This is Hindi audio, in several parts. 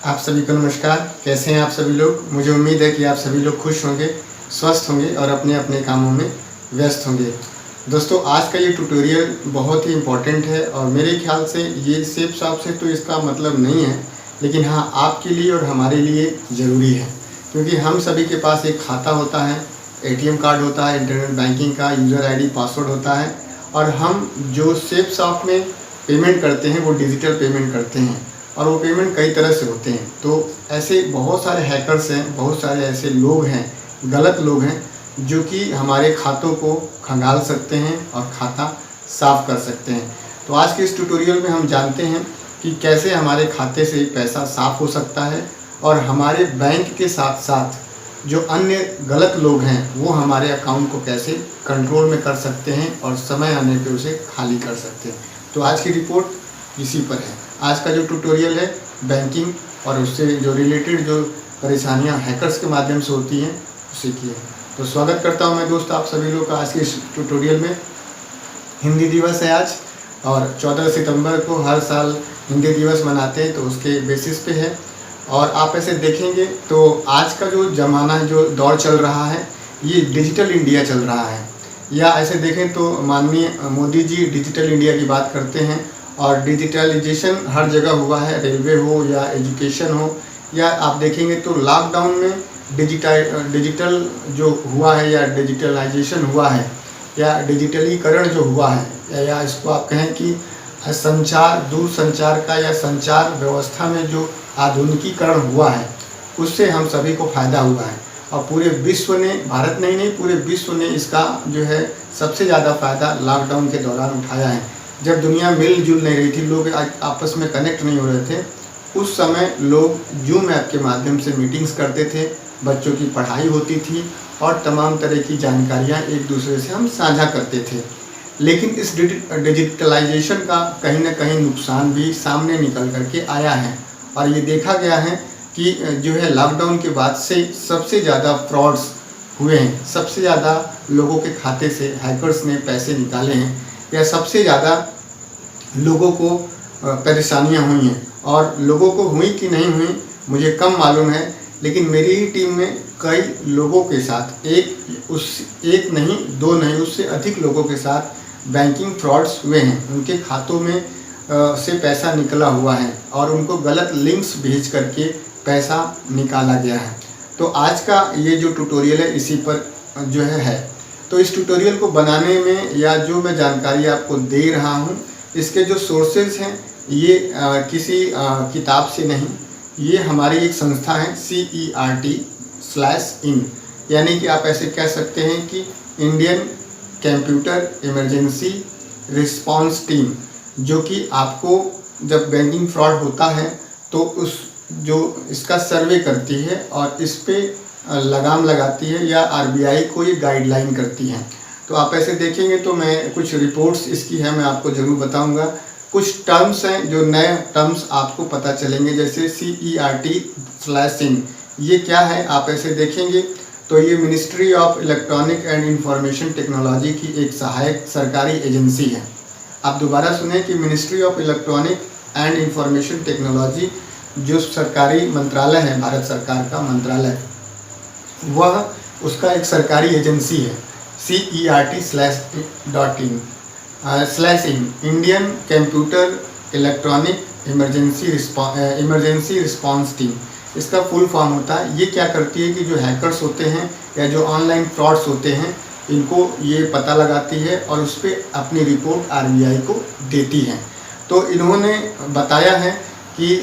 आप सभी को नमस्कार। कैसे हैं आप सभी लोग। मुझे उम्मीद है कि आप सभी लोग खुश होंगे, स्वस्थ होंगे और अपने अपने कामों में व्यस्त होंगे। दोस्तों, आज का ये ट्यूटोरियल बहुत ही इम्पोर्टेंट है और मेरे ख्याल से ये सिर्फ साफ से तो इसका मतलब नहीं है, लेकिन हाँ, आपके लिए और हमारे लिए ज़रूरी है, क्योंकि हम सभी के पास एक खाता होता है, ATM कार्ड होता है, इंटरनेट बैंकिंग का यूज़र ID पासवर्ड होता है और हम जो सेफ शॉप में पेमेंट करते हैं वो डिजिटल पेमेंट करते हैं और वो पेमेंट कई तरह से होते हैं। तो ऐसे बहुत सारे हैकर्स हैं, बहुत सारे ऐसे लोग हैं, गलत लोग हैं जो कि हमारे खातों को खंगाल सकते हैं और खाता साफ़ कर सकते हैं। तो आज के इस ट्यूटोरियल में हम जानते हैं कि कैसे हमारे खाते से पैसा साफ़ हो सकता है और हमारे बैंक के साथ साथ जो अन्य गलत लोग हैं वो हमारे अकाउंट को कैसे कंट्रोल में कर सकते हैं और समय आने पे उसे खाली कर सकते हैं। तो आज की रिपोर्ट इसी पर है। आज का जो ट्यूटोरियल है बैंकिंग और उससे जो रिलेटेड जो परेशानियां हैकर्स के माध्यम से होती हैं उसी की है। तो स्वागत करता हूं मैं दोस्त आप सभी लोग का आज के इस ट्यूटोरियल में। हिंदी दिवस है आज और 14 सितंबर को हर साल हिंदी दिवस मनाते हैं, तो उसके बेसिस पे है। और आप ऐसे देखेंगे तो आज का जो ज़माना जो दौर चल रहा है ये डिजिटल इंडिया चल रहा है, या ऐसे देखें तो माननीय मोदी जी डिजिटल इंडिया की बात करते हैं और डिजिटलाइजेशन हर जगह हुआ है, रेलवे हो या एजुकेशन हो, या आप देखेंगे तो लॉकडाउन में डिजिटल जो हुआ है या डिजिटलाइजेशन हुआ है या डिजिटलीकरण जो हुआ है, या इसको आप कहें कि संचार, दूर संचार का या संचार व्यवस्था में जो आधुनिकीकरण हुआ है उससे हम सभी को फ़ायदा हुआ है और पूरे विश्व ने, भारत नहीं पूरे विश्व ने इसका जो है सबसे ज़्यादा फ़ायदा लॉकडाउन के दौरान उठाया है। जब दुनिया मिलजुल नहीं रही थी, लोग आपस में कनेक्ट नहीं हो रहे थे, उस समय लोग जूम ऐप के माध्यम से मीटिंग्स करते थे, बच्चों की पढ़ाई होती थी और तमाम तरह की जानकारियाँ एक दूसरे से हम साझा करते थे। लेकिन इस डिजिटलाइजेशन का कहीं ना कहीं नुकसान भी सामने निकल करके आया है और ये देखा गया है कि जो है लॉकडाउन के बाद से सबसे ज़्यादा फ्रॉड्स हुए हैं, सबसे ज़्यादा लोगों के खाते से हैकर्स ने पैसे निकाले हैं, या सबसे ज़्यादा लोगों को परेशानियां हुई हैं। और लोगों को हुई कि नहीं हुई मुझे कम मालूम है, लेकिन मेरी ही टीम में कई लोगों के साथ एक नहीं, दो नहीं, उससे अधिक लोगों के साथ बैंकिंग फ्रॉड्स हुए हैं। उनके खातों में से पैसा निकला हुआ है और उनको गलत लिंक्स भेज करके पैसा निकाला गया है। तो आज का ये जो ट्यूटोरियल है इसी पर जो है। तो इस ट्यूटोरियल को बनाने में या जो मैं जानकारी आपको दे रहा हूँ, इसके जो सोर्सेज हैं ये किसी किताब से नहीं, ये हमारी एक संस्था है CERT/IN, यानी कि आप ऐसे कह सकते हैं कि Indian computer emergency response team, जो कि आपको जब बैंकिंग फ्रॉड होता है तो उस जो इसका सर्वे करती है और इस पे लगाम लगाती है, या RBI को ये गाइडलाइन करती है। तो आप ऐसे देखेंगे तो मैं कुछ रिपोर्ट्स इसकी है, मैं आपको ज़रूर बताऊंगा। कुछ टर्म्स हैं जो नए टर्म्स आपको पता चलेंगे, जैसे CERT/IN ये क्या है। आप ऐसे देखेंगे तो ये ministry of electronic and information technology की एक सहायक सरकारी एजेंसी है। आप दोबारा सुने कि ministry of electronic and information technology जो सरकारी मंत्रालय है, भारत सरकार का मंत्रालय, वह उसका एक सरकारी एजेंसी है। CERT/IN Indian computer electronic emergency response team, इसका फुल फॉर्म होता है। ये क्या करती है कि जो हैकर्स होते हैं या जो ऑनलाइन फ्रॉड्स होते हैं इनको ये पता लगाती है और उस पर अपनी रिपोर्ट RBI को देती है। तो इन्होंने बताया है कि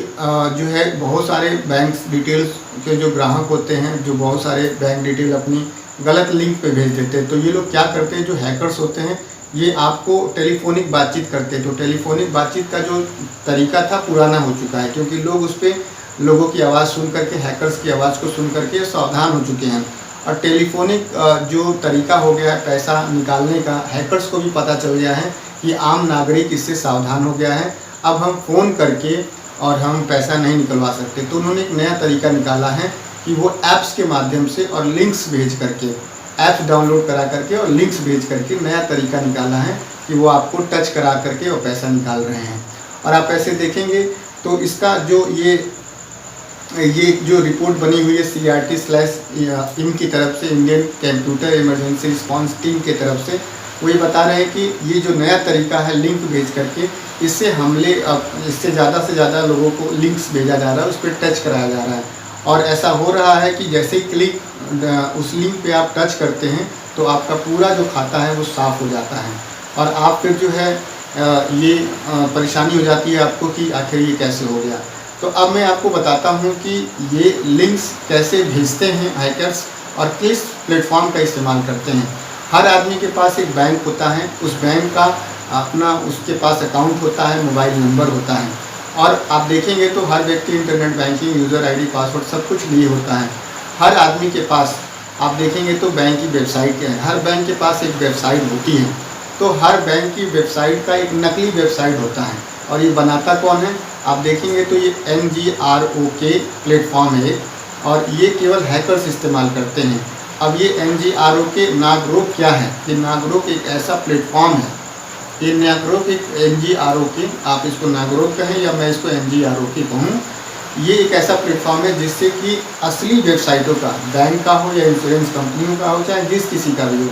जो है बहुत सारे बैंक डिटेल्स के जो ग्राहक होते हैं, जो बहुत सारे बैंक डिटेल अपनी गलत लिंक पे भेज देते हैं। तो ये लोग क्या करते हैं, जो हैकर्स होते हैं ये आपको टेलीफोनिक बातचीत करते हैं। तो टेलीफोनिक बातचीत का जो तरीका था पुराना हो चुका है, क्योंकि लोग उस पर लोगों की आवाज़ सुन करके, हैकर्स की आवाज़ को सुन करके सावधान हो चुके हैं। और टेलीफोनिक जो तरीका हो गया है पैसा निकालने का, हैकर्स को भी पता चल गया है कि आम नागरिक इससे सावधान हो गया है, अब हम फ़ोन करके और हम पैसा नहीं निकलवा सकते। तो उन्होंने एक नया तरीका निकाला है कि वो ऐप्स के माध्यम से और लिंक्स भेज करके, ऐप्स डाउनलोड करा करके और लिंक्स भेज करके नया तरीका निकाला है कि वो आपको टच करा करके और पैसा निकाल रहे हैं। और आप ऐसे देखेंगे तो इसका जो ये ये जो रिपोर्ट बनी हुई है CRT/IM की तरफ से, Indian computer emergency response team की तरफ से, वो ये बता रहे हैं कि ये जो नया तरीका है लिंक भेज करके, इससे इससे ज़्यादा से ज़्यादा लोगों को लिंक्स भेजा जा रहा है, उस पर टच कराया जा रहा है। और ऐसा हो रहा है कि जैसे ही क्लिक उस लिंक पे आप टच करते हैं तो आपका पूरा जो खाता है वो साफ़ हो जाता है, और आप फिर जो है ये परेशानी हो जाती है आपको कि आखिर ये कैसे हो गया। तो अब मैं आपको बताता हूँ कि ये लिंक्स कैसे भेजते हैं हैकर्स और किस प्लेटफॉर्म का इस्तेमाल करते हैं। हर आदमी के पास एक बैंक होता है, उस बैंक का उसके पास अकाउंट होता है, मोबाइल नंबर होता है, और आप देखेंगे तो हर व्यक्ति internet banking, user ID, password सब कुछ लिए होता है। हर आदमी के पास आप देखेंगे तो बैंक की वेबसाइट है, हर बैंक के पास एक वेबसाइट होती है। तो हर बैंक की वेबसाइट का एक नकली वेबसाइट होता है, और ये बनाता कौन है? आप देखेंगे तो ये NGROK प्लेटफॉर्म है, और ये केवल हैकर्स इस्तेमाल करते हैं। अब ये NGROK नागरोक क्या है? ये नागरोक एक ऐसा प्लेटफॉर्म है, ये नागरोक एक NGROK, आप इसको नागरोक कहें या मैं इसको NGROK कहूँ, ये एक ऐसा प्लेटफॉर्म है जिससे कि असली वेबसाइटों का, बैंक का हो या इंश्योरेंस कंपनियों का हो, चाहे जिस किसी का भी हो,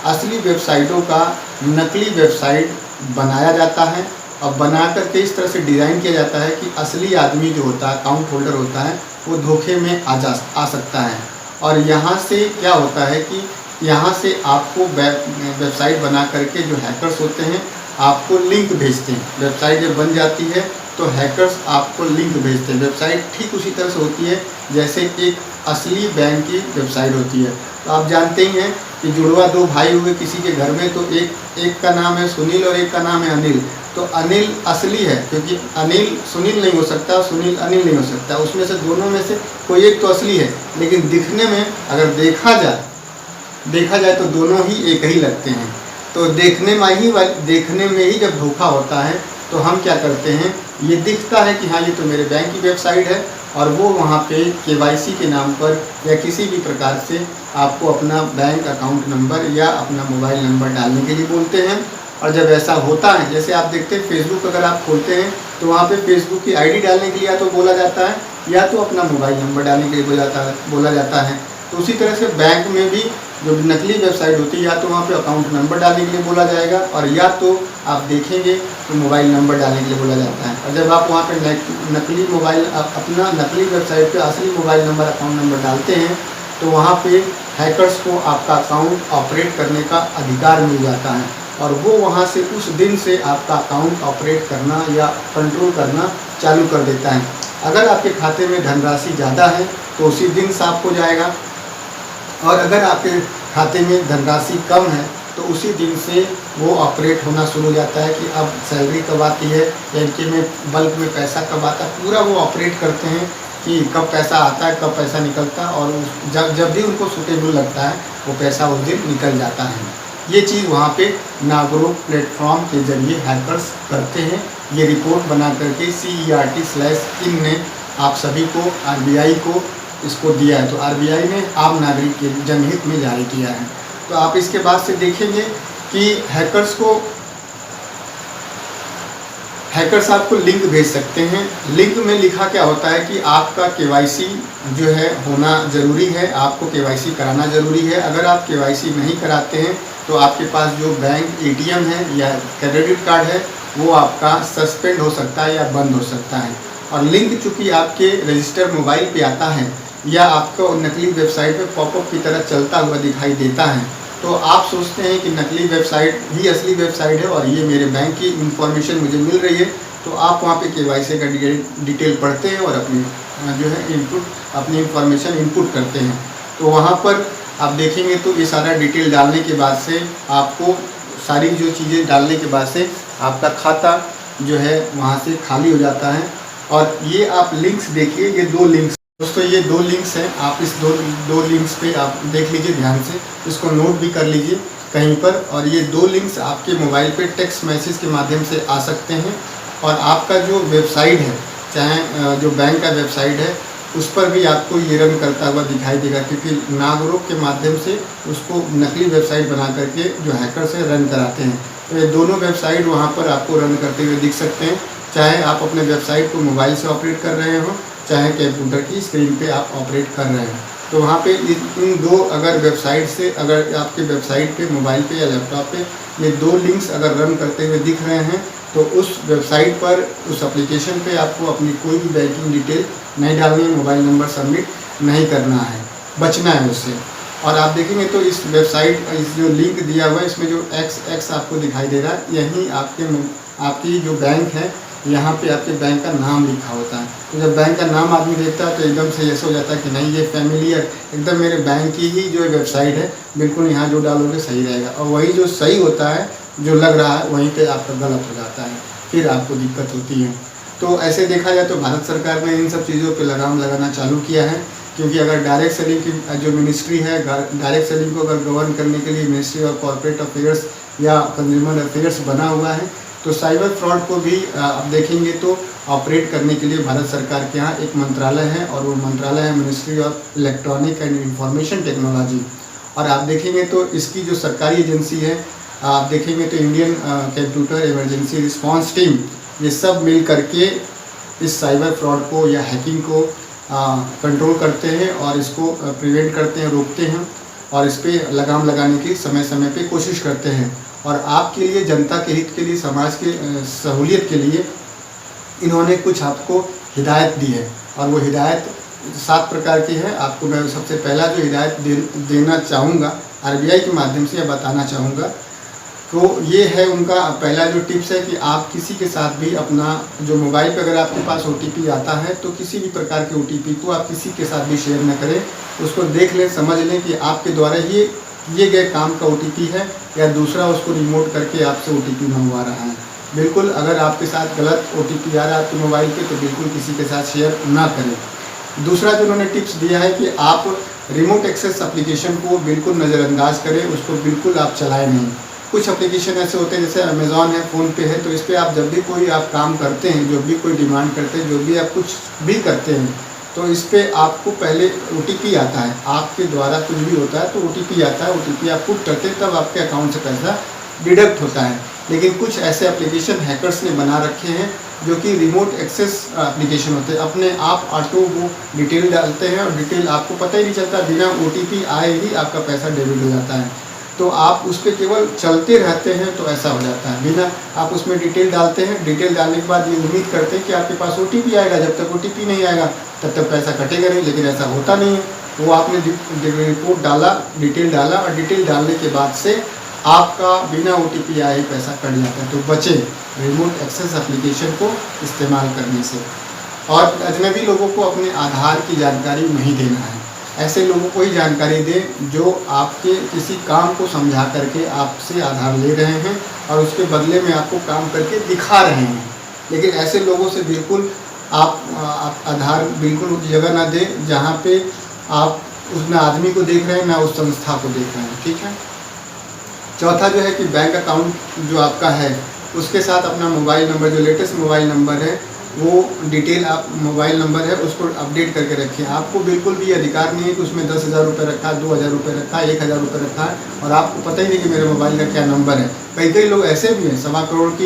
असली वेबसाइटों का नकली वेबसाइट बनाया जाता है, और बना करके इस तरह से डिज़ाइन किया जाता है कि असली आदमी जो होता है, अकाउंट होल्डर होता है, वो धोखे में आ सकता है। और यहाँ से क्या होता है कि यहाँ से आपको वेबसाइट बना करके जो हैकर्स होते हैं आपको लिंक भेजते हैं। वेबसाइट जब बन जाती है तो हैकर्स आपको लिंक भेजते हैं। वेबसाइट ठीक उसी तरह से होती है जैसे एक असली बैंक की वेबसाइट होती है। तो आप जानते ही हैं कि जुड़वा दो भाई हुए किसी के घर में, तो एक का नाम है सुनील और एक का नाम है अनिल। तो अनिल असली है, क्योंकि अनिल सुनील नहीं हो सकता, सुनील अनिल नहीं हो सकता, उसमें से दोनों में से कोई एक तो असली है। लेकिन दिखने में अगर देखा जाए तो दोनों ही एक ही लगते हैं। तो देखने में ही जब धोखा होता है तो हम क्या करते हैं, ये दिखता है कि हाँ ये तो मेरे बैंक की वेबसाइट है, और वो वहाँ पे KYC के नाम पर या किसी भी प्रकार से आपको अपना बैंक अकाउंट नंबर या अपना मोबाइल नंबर डालने के लिए बोलते हैं। और जब ऐसा होता है, जैसे आप देखते हैं फेसबुक अगर आप खोलते हैं तो वहाँ पे फेसबुक की ID डालने के लिए या तो बोला जाता है या तो अपना मोबाइल नंबर डालने के लिए बोला जाता है। तो उसी तरह से बैंक में भी जो नकली वेबसाइट होती है, या तो वहाँ पे अकाउंट नंबर डालने के लिए बोला जाएगा, और या तो आप देखेंगे तो मोबाइल नंबर डालने के लिए बोला जाता है। और जब आप वहाँ पे अपना नकली वेबसाइट पे असली मोबाइल नंबर, अकाउंट नंबर डालते हैं तो वहाँ पे हैकर्स को आपका अकाउंट ऑपरेट करने का अधिकार मिल जाता है, और वो वहाँ से उस दिन से आपका अकाउंट ऑपरेट करना या कंट्रोल करना चालू कर देता है। अगर आपके खाते में धनराशि ज़्यादा है तो उसी दिन साफ हो जाएगा, और अगर आपके खाते में धनराशि कम है तो उसी दिन से वो ऑपरेट होना शुरू हो जाता है कि अब सैलरी कब आती है, बैंक में बल्क में पैसा कब आता है, पूरा वो ऑपरेट करते हैं कि कब पैसा आता है, कब पैसा निकलता है, और जब भी उनको सूटेबल लगता है वो पैसा उस दिन निकल जाता है। ये चीज़ वहाँ पे नागरोक प्लेटफॉर्म के जरिए हैकर्स करते हैं। ये रिपोर्ट बना करके CERT/IN ने आप सभी को, RBI को इसको दिया है। तो RBI ने आम नागरिक के जनहित में जारी किया है। तो आप इसके बाद से देखेंगे कि हैकर्स आपको लिंक भेज सकते हैं। लिंक में लिखा क्या होता है कि आपका KYC जो है होना ज़रूरी है, आपको KYC कराना ज़रूरी है। अगर आप KYC नहीं कराते हैं तो आपके पास जो बैंक ATM है या क्रेडिट कार्ड है वो आपका सस्पेंड हो सकता है या बंद हो सकता है। और लिंक चूँकि आपके रजिस्टर मोबाइल पे आता है या आपको नकली वेबसाइट पे पॉपअप की तरह चलता हुआ दिखाई देता है, तो आप सोचते हैं कि नकली वेबसाइट ही असली वेबसाइट है और ये मेरे बैंक की इंफॉर्मेशन मुझे मिल रही है। तो आप वहाँ पे KYC का डिटेल पढ़ते हैं और अपनी जो है अपनी इंफॉर्मेशन इनपुट करते हैं। तो वहाँ पर आप देखेंगे तो ये सारा डिटेल डालने के बाद से आपको सारी जो चीज़ें डालने के बाद से आपका खाता जो है वहाँ से खाली हो जाता है। और ये आप लिंक्स देखिए, ये 2 लिंक्स दोस्तों, ये 2 लिंक्स हैं। आप इस दो लिंक्स पे आप देख लीजिए ध्यान से, इसको नोट भी कर लीजिए कहीं पर। और ये 2 लिंक्स आपके मोबाइल पे टेक्स्ट मैसेज के माध्यम से आ सकते हैं। और आपका जो वेबसाइट है, चाहे जो बैंक का वेबसाइट है, उस पर भी आपको ये रन करता हुआ दिखाई देगा, क्योंकि नागरोक के माध्यम से उसको नकली वेबसाइट बना करके जो हैकर्स है रन कराते हैं। तो ये दोनों वेबसाइट वहाँ पर आपको रन करते हुए दिख सकते हैं। चाहे आप अपने वेबसाइट को मोबाइल से ऑपरेट कर रहे हो, चाहे कंप्यूटर की स्क्रीन पे आप ऑपरेट कर रहे हैं। तो वहाँ पे इन दो अगर वेबसाइट से, अगर आपके वेबसाइट पे, मोबाइल पे या लैपटॉप पे ये दो लिंक्स अगर रन करते हुए दिख रहे हैं, तो उस वेबसाइट पर, उस एप्लीकेशन पे आपको अपनी कोई भी बैंकिंग डिटेल नहीं डालनी है, मोबाइल नंबर सबमिट नहीं करना है, बचना है उससे। और आप देखेंगे तो इस वेबसाइट, इस जो लिंक दिया हुआ है, इसमें जो x आपको दिखाई दे रहा है, यही आपकी जो बैंक है, यहाँ पे आपके बैंक का नाम लिखा होता है। तो जब बैंक का नाम आदमी देखता है तो एकदम से ऐसा हो जाता है कि नहीं, ये फैमिलियर, एकदम मेरे बैंक की ही जो वेबसाइट है, बिल्कुल यहाँ जो डालोगे सही रहेगा। और वही जो सही होता है, जो लग रहा है, वहीं पे आपका गलत हो जाता है, फिर आपको दिक्कत होती है। तो ऐसे देखा जाए तो भारत सरकार ने इन सब चीज़ों पे लगाम लगाना चालू किया है, क्योंकि अगर डायरेक्ट सेलिंग की जो मिनिस्ट्री है, डायरेक्ट सेलिंग को अगर गवर्न करने के लिए मिनिस्ट्री ऑफ कॉर्पोरेट अफेयर्स या कंज्यूमर अफेयर्स बना हुआ है, तो साइबर फ्रॉड को भी आप देखेंगे तो ऑपरेट करने के लिए भारत सरकार के यहाँ एक मंत्रालय है, और वो मंत्रालय है ministry of electronic and information technology. और आप देखेंगे तो इसकी जो सरकारी एजेंसी है, आप देखेंगे तो Indian computer emergency response team, ये सब मिल करके इस साइबर फ्रॉड को या हैकिंग को कंट्रोल करते हैं और इसको प्रिवेंट करते हैं, रोकते हैं, और इस पर लगाम लगाने की समय समय पे कोशिश करते हैं। और आपके लिए, जनता के हित के लिए, समाज के सहूलियत के लिए इन्होंने कुछ आपको हिदायत दी है, और वो हिदायत 7 प्रकार की है। आपको मैं सबसे पहला जो हिदायत देना चाहूँगा RBI के माध्यम से, या बताना चाहूँगा, तो ये है उनका पहला जो टिप्स है कि आप किसी के साथ भी अपना जो मोबाइल पे अगर आपके पास OTP आता है, तो किसी भी प्रकार के OTP को आप किसी के साथ भी शेयर न करें। उसको देख लें, समझ लें कि आपके द्वारा ये गए काम का OTP है, या दूसरा उसको रिमोट करके आपसे OTP मंगवा रहा है। बिल्कुल, अगर आपके साथ गलत OTP आ रहा है आपके मोबाइल पे, तो बिल्कुल किसी के साथ शेयर ना करें। दूसरा जो उन्होंने टिप्स दिया है कि आप रिमोट एक्सेस एप्लीकेशन को बिल्कुल नज़रअंदाज करें, उसको बिल्कुल आप चलाएं नहीं। कुछ एप्लीकेशन ऐसे होते हैं, जैसे अमेज़ॉन है, फ़ोनपे है, तो इस पर आप जब भी कोई आप काम करते हैं, जो भी कोई डिमांड करते हैं, जो भी आप कुछ भी करते हैं, तो इस पर आपको पहले OTP आता है। आपके द्वारा कुछ भी होता है तो OTP आता है, OTP आप पुट करते हैं, तब आपके अकाउंट से पैसा डिडक्ट होता है। लेकिन कुछ ऐसे एप्लीकेशन हैकर्स ने बना रखे हैं जो कि रिमोट एक्सेस एप्लीकेशन होते हैं, अपने आप ऑटो वो डिटेल डालते हैं, और डिटेल आपको पता ही नहीं चलता, बिना OTP आए ही आपका पैसा डेबिट हो जाता है। तो आप उस पर केवल चलते रहते हैं तो ऐसा हो जाता है। बिना आप उसमें डिटेल डालते हैं, डिटेल डालने के बाद ये उम्मीद करते हैं कि आपके पास OTP आएगा, जब तक OTP नहीं आएगा तब तक पैसा कटेगा नहीं, लेकिन ऐसा होता नहीं है। वो आपने रिपोर्ट डाला, डिटेल डाला, और डिटेल डालने के बाद से आपका बिना OTP आए पैसा कट जाता है। तो बचे रिमोट एक्सेस एप्लीकेशन को इस्तेमाल करने से। और अजनबी लोगों को अपने आधार की जानकारी नहीं देना है। ऐसे लोगों को ही जानकारी दें जो आपके किसी काम को समझा करके आपसे आधार ले रहे हैं, और उसके बदले में आपको काम करके दिखा रहे हैं। लेकिन ऐसे लोगों से बिल्कुल आप आधार बिल्कुल उस जगह ना दें जहाँ पे आप उस ना आदमी को देख रहे हैं, ना उस संस्था को देख रहे हैं। ठीक है। चौथा जो है कि बैंक अकाउंट जो आपका है, उसके साथ अपना मोबाइल नंबर, जो लेटेस्ट मोबाइल नंबर है, वो डिटेल आप मोबाइल नंबर है उसको अपडेट करके रखें। आपको बिल्कुल भी अधिकार नहीं है कि उसमें 10,000 रुपये रखा है, 2,000 रुपये रखा है, 1,000 रुपये रखा है, और आपको पता ही नहीं कि मेरे मोबाइल का क्या नंबर है। कई लोग ऐसे भी हैं, 1.25 करोड़ की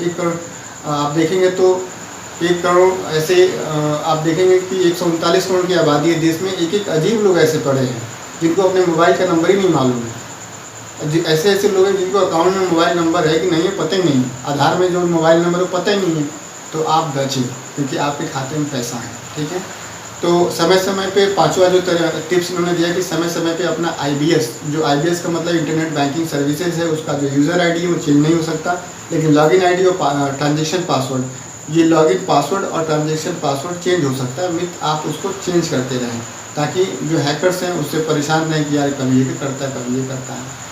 एक करोड़ आप देखेंगे तो 1 करोड़ ऐसे आप देखेंगे कि 139 करोड़ की आबादी है देश में। एक अजीब लोग ऐसे पड़े हैं जिनको अपने मोबाइल का नंबर ही नहीं मालूम है। ऐसे लोग हैं जिनको अकाउंट में मोबाइल नंबर है कि नहीं है पता ही नहीं है, आधार में जो मोबाइल नंबर है वो पता ही नहीं है। तो आप बचें, क्योंकि आपके खाते में पैसा है। ठीक है। तो समय समय पे पांचवा जो टिप्स इन्होंने दिया कि समय समय पे अपना IBS, जो IBS का मतलब इंटरनेट बैंकिंग सर्विसेज है, उसका जो यूज़र ID है वो चेंज नहीं हो सकता, लेकिन लॉगिन ID और ट्रांजेक्शन पासवर्ड, ये लॉगिन पासवर्ड और ट्रांजेक्शन पासवर्ड चेंज हो सकता है। मित आप उसको चेंज करते रहें, ताकि जो हैकर्स हैं उससे परेशान नहीं कि यार कभी ये करता है, कभी ये करता है।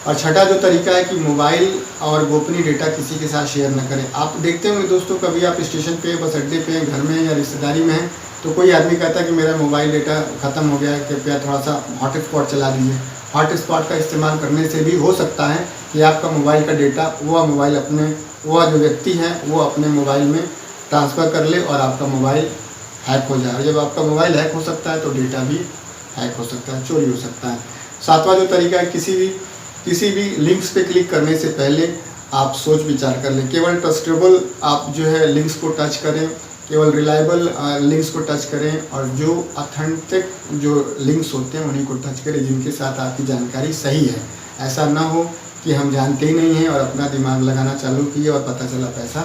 और छठा जो तरीका है कि मोबाइल और गोपनीय डेटा किसी के साथ शेयर न करें। आप देखते होंगे दोस्तों, कभी आप स्टेशन पे, बस अड्डे पे, घर में या रिश्तेदारी में हैं, तो कोई आदमी कहता है कि मेरा मोबाइल डेटा ख़त्म हो गया है, कृपया थोड़ा सा हॉटस्पॉट चला दीजिए। हॉटस्पॉट का इस्तेमाल करने से भी हो सकता है कि आपका मोबाइल का डेटा वह जो व्यक्ति है वो अपने मोबाइल में ट्रांसफ़र कर ले और आपका मोबाइल हैक हो जाए। जब आपका मोबाइल हैक हो सकता है तो डेटा भी हैक हो सकता है, चोरी हो सकता है। सातवां जो तरीका है, किसी भी लिंक्स पे क्लिक करने से पहले आप सोच विचार कर लें। केवल ट्रस्टेबल आप जो है लिंक्स को टच करें, केवल रिलायबल लिंक्स को टच करें और जो ऑथेंटिक जो लिंक्स होते हैं उन्हीं को टच करें जिनके साथ आपकी जानकारी सही है। ऐसा ना हो कि हम जानते ही नहीं हैं और अपना दिमाग लगाना चालू किए और पता चला पैसा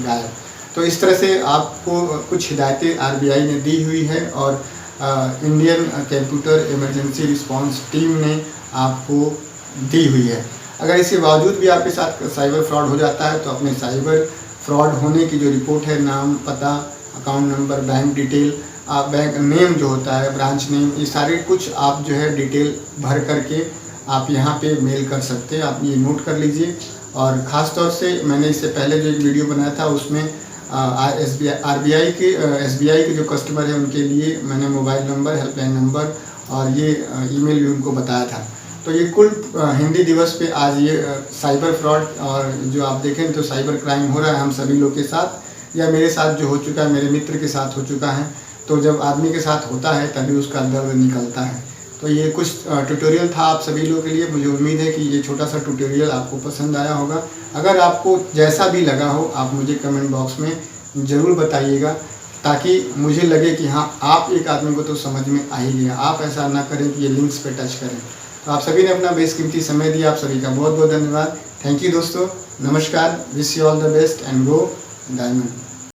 गायब। तो इस तरह से आपको कुछ हिदायतें आरबीआई ने दी हुई है और Indian computer emergency response team ने आपको दी हुई है। अगर इसके बावजूद भी आपके साथ साइबर फ्रॉड हो जाता है तो अपने साइबर फ्रॉड होने की जो रिपोर्ट है, नाम, पता, account number, bank detail, bank name जो होता है, ब्रांच नेम, ये सारे कुछ आप जो है डिटेल भर करके आप यहाँ पे मेल कर सकते हैं। आप ये नोट कर लीजिए। और ख़ास तौर से मैंने इससे पहले जो एक वीडियो बनाया था उसमें आरबीआई के जो कस्टमर है उनके लिए मैंने मोबाइल नंबर, हेल्पलाइन नंबर और ये ईमेल भी उनको बताया था। तो ये कुल हिंदी दिवस पे आज ये साइबर फ्रॉड और जो आप देखें तो साइबर क्राइम हो रहा है हम सभी लोग के साथ, या मेरे साथ जो हो चुका है, मेरे मित्र के साथ हो चुका है। तो जब आदमी के साथ होता है तभी उसका दर्द निकलता है। तो ये कुछ ट्यूटोरियल था आप सभी लोगों के लिए। मुझे उम्मीद है कि ये छोटा सा ट्यूटोरियल आपको पसंद आया होगा। अगर आपको जैसा भी लगा हो आप मुझे कमेंट बॉक्स में ज़रूर बताइएगा, ताकि मुझे लगे कि हाँ, आप एक आदमी को तो समझ में आ ही गया। आप ऐसा ना करें कि ये लिंक्स पे टच करें। तो आप सभी ने अपना बेशकीमती समय दिया, आप सभी का बहुत बहुत धन्यवाद। थैंक यू दोस्तों, नमस्कार, wish you all the best and go diamond.